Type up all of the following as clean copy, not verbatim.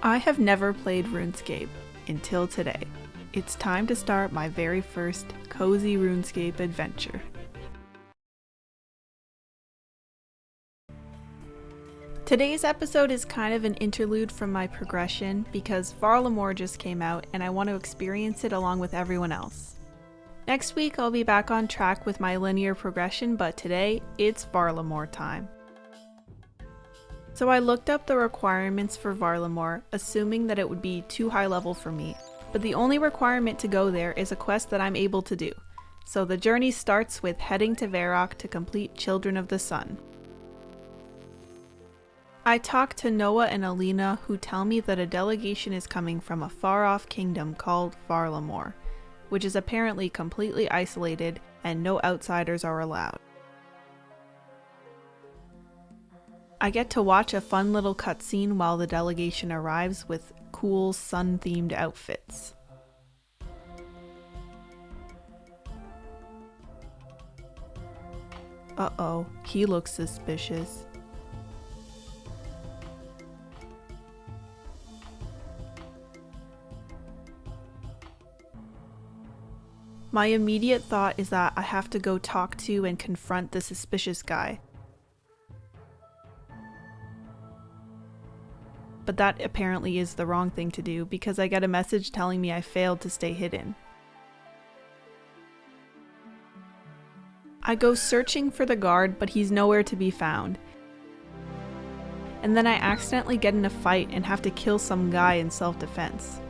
I have never played Runescape until today. It's time to start my very first cozy Runescape adventure. Today's episode is kind of an interlude from my progression because Varlamore just came out and I want to experience it along with everyone else. Next week I'll be back on track with my linear progression, but today it's Varlamore time. So I looked up the requirements for Varlamore, assuming that it would be too high level for me, but the only requirement to go there is a quest that I'm able to do. So the journey starts with heading to Varrock to complete Children of the Sun. I talked to Noah and Alina, who tell me that a delegation is coming from a far-off kingdom called Varlamore, which is apparently completely isolated and no outsiders are allowed. I get to watch a fun little cutscene while the delegation arrives with cool sun-themed outfits. Uh-oh, he looks suspicious. My immediate thought is that I have to go talk to and confront the suspicious guy. But that apparently is the wrong thing to do because I get a message telling me I failed to stay hidden. I go searching for the guard, but he's nowhere to be found. And then I accidentally get in a fight and have to kill some guy in self-defense.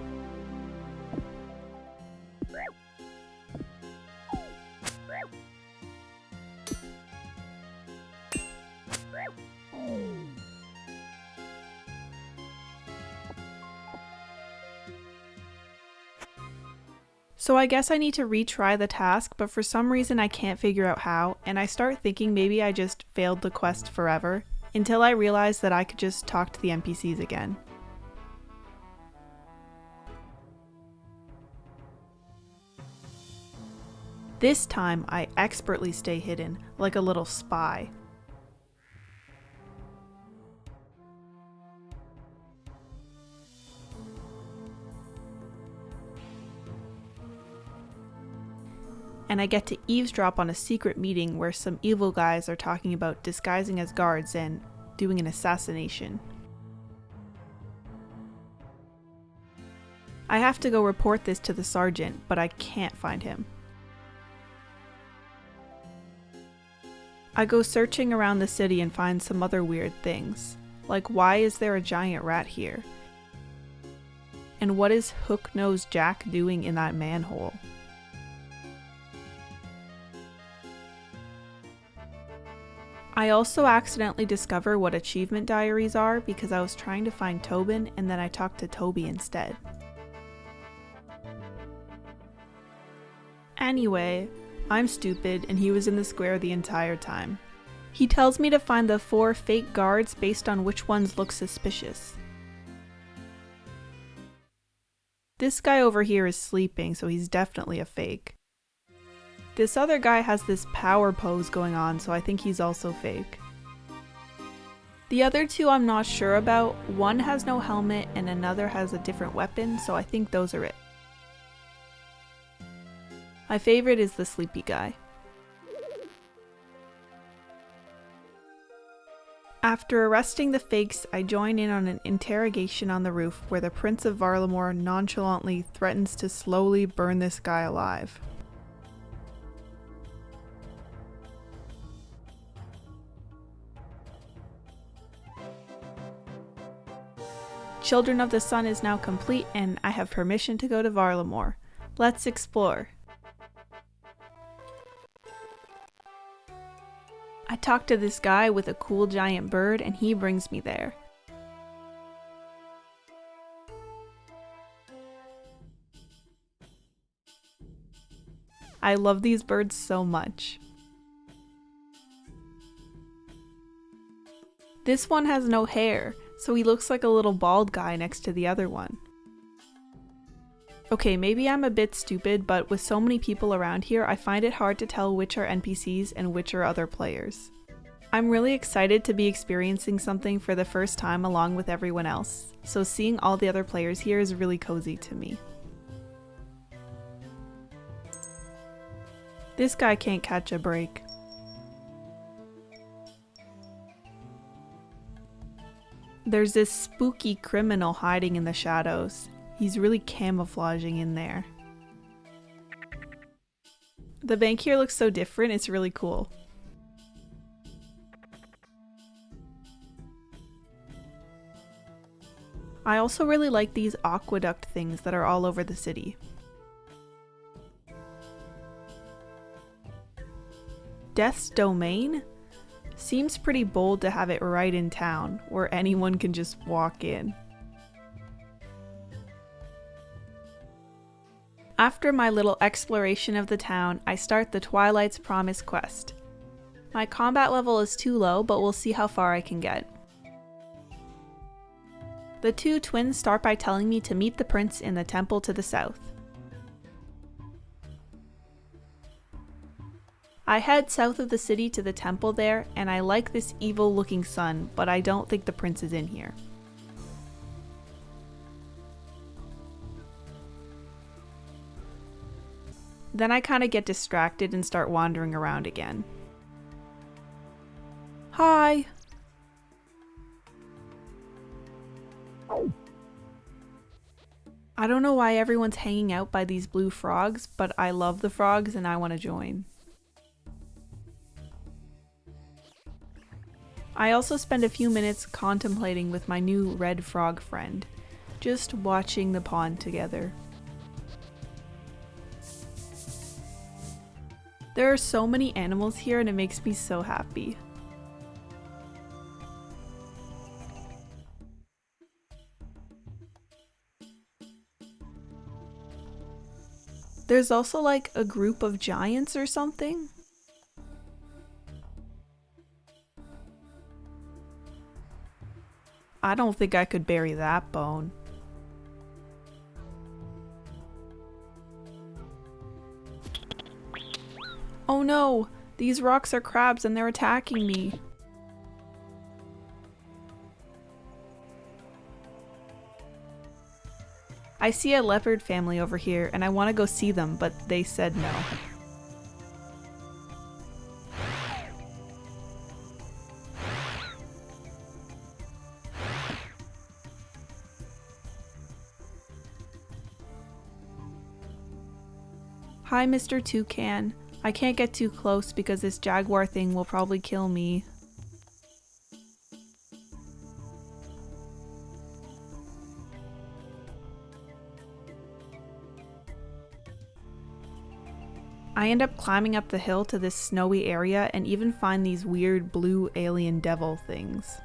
So I guess I need to retry the task, but for some reason I can't figure out how, and I start thinking maybe I just failed the quest forever, until I realize that I could just talk to the NPCs again. This time I expertly stay hidden, like a little spy. And I get to eavesdrop on a secret meeting where some evil guys are talking about disguising as guards and doing an assassination. I have to go report this to the sergeant, but I can't find him. I go searching around the city and find some other weird things, like why is there a giant rat here? And what is Hook-Nosed Jack doing in that manhole? I also accidentally discover what achievement diaries are because I was trying to find Tobin and then I talked to Toby instead. Anyway, I'm stupid and he was in the square the entire time. He tells me to find the 4 fake guards based on which ones look suspicious. This guy over here is sleeping, so he's definitely a fake. This other guy has this power pose going on, so I think he's also fake. The other 2 I'm not sure about. One has no helmet and another has a different weapon, so I think those are it. My favorite is the sleepy guy. After arresting the fakes, I join in on an interrogation on the roof where the Prince of Varlamore nonchalantly threatens to slowly burn this guy alive. Children of the Sun is now complete and I have permission to go to Varlamore. Let's explore. I talk to this guy with a cool giant bird and he brings me there. I love these birds so much. This one has no hair, so he looks like a little bald guy next to the other one. Okay, maybe I'm a bit stupid, but with so many people around here, I find it hard to tell which are NPCs and which are other players. I'm really excited to be experiencing something for the first time along with everyone else, so seeing all the other players here is really cozy to me. This guy can't catch a break. There's this spooky criminal hiding in the shadows. He's really camouflaging in there. The bank here looks so different, it's really cool. I also really like these aqueduct things that are all over the city. Death's Domain? Seems pretty bold to have it right in town, where anyone can just walk in. After my little exploration of the town, I start the Twilight's Promise quest. My combat level is too low, but we'll see how far I can get. The two twins start by telling me to meet the prince in the temple to the south. I head south of the city to the temple there, and I like this evil looking sun, but I don't think the prince is in here. Then I kind of get distracted and start wandering around again. Hi! I don't know why everyone's hanging out by these blue frogs, but I love the frogs and I want to join. I also spend a few minutes contemplating with my new red frog friend, just watching the pond together. There are so many animals here and it makes me so happy. There's also like a group of giants or something. I don't think I could bury that bone. Oh no! These rocks are crabs and they're attacking me. I see a leopard family over here and I want to go see them, but they said no. Hi, Mr. Toucan. I can't get too close because this jaguar thing will probably kill me. I end up climbing up the hill to this snowy area and even find these weird blue alien devil things.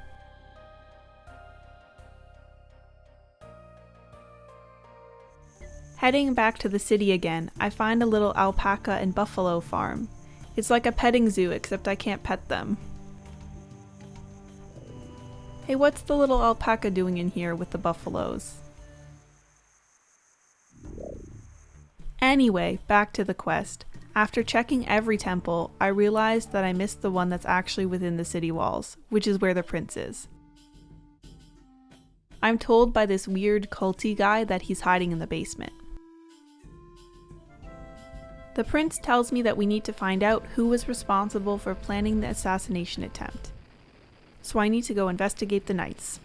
Heading back to the city again, I find a little alpaca and buffalo farm. It's like a petting zoo, except I can't pet them. Hey, what's the little alpaca doing in here with the buffaloes? Anyway, back to the quest. After checking every temple, I realized that I missed the one that's actually within the city walls, which is where the prince is. I'm told by this weird culty guy that he's hiding in the basement. The prince tells me that we need to find out who was responsible for planning the assassination attempt. So I need to go investigate the knights.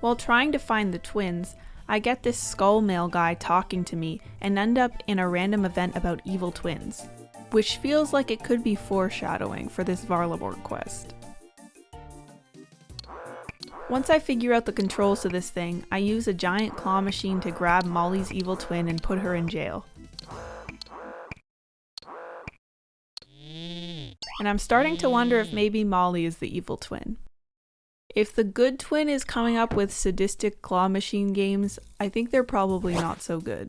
While trying to find the twins, I get this skull mail guy talking to me and end up in a random event about evil twins, which feels like it could be foreshadowing for this Varlamore quest. Once I figure out the controls to this thing, I use a giant claw machine to grab Molly's evil twin and put her in jail. And I'm starting to wonder if maybe Molly is the evil twin. If the good twin is coming up with sadistic claw machine games, I think they're probably not so good.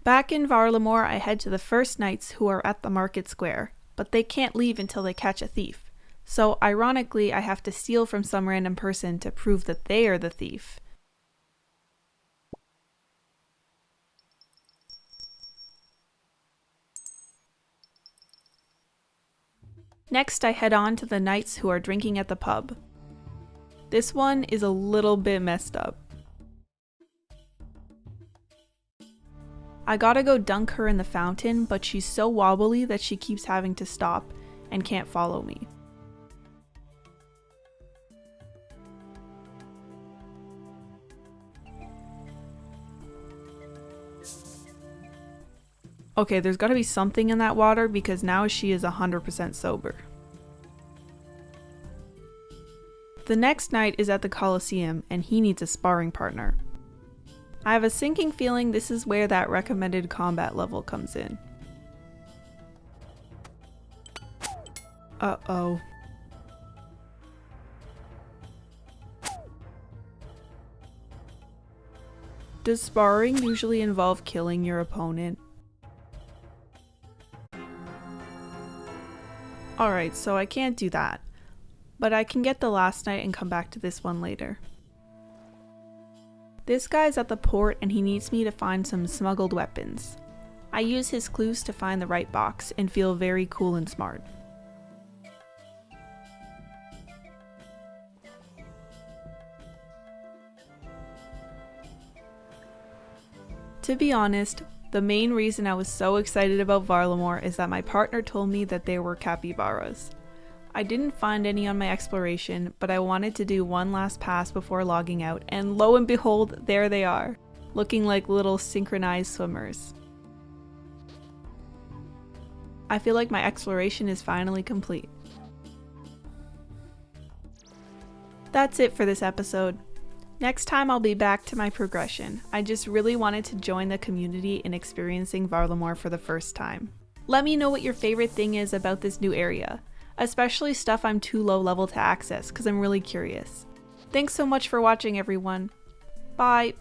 Back in Varlamore, I head to the first knights who are at the market square, but they can't leave until they catch a thief. So ironically, I have to steal from some random person to prove that they are the thief. Next, I head on to the knights who are drinking at the pub. This one is a little bit messed up. I gotta go dunk her in the fountain, but she's so wobbly that she keeps having to stop and can't follow me. Okay, there's gotta be something in that water because now she is 100% sober. The next knight is at the Colosseum and he needs a sparring partner. I have a sinking feeling this is where that recommended combat level comes in. Uh-oh. Does sparring usually involve killing your opponent? Alright, so I can't do that, but I can get the last knight and come back to this one later. This guy's at the port and he needs me to find some smuggled weapons. I use his clues to find the right box and feel very cool and smart. To be honest, the main reason I was so excited about Varlamore is that my partner told me that there were capybaras. I didn't find any on my exploration, but I wanted to do one last pass before logging out, and lo and behold, there they are, looking like little synchronized swimmers. I feel like my exploration is finally complete. That's it for this episode. Next time I'll be back to my progression. I just really wanted to join the community in experiencing Varlamore for the first time. Let me know what your favorite thing is about this new area, especially stuff I'm too low level to access because I'm really curious. Thanks so much for watching, everyone. Bye!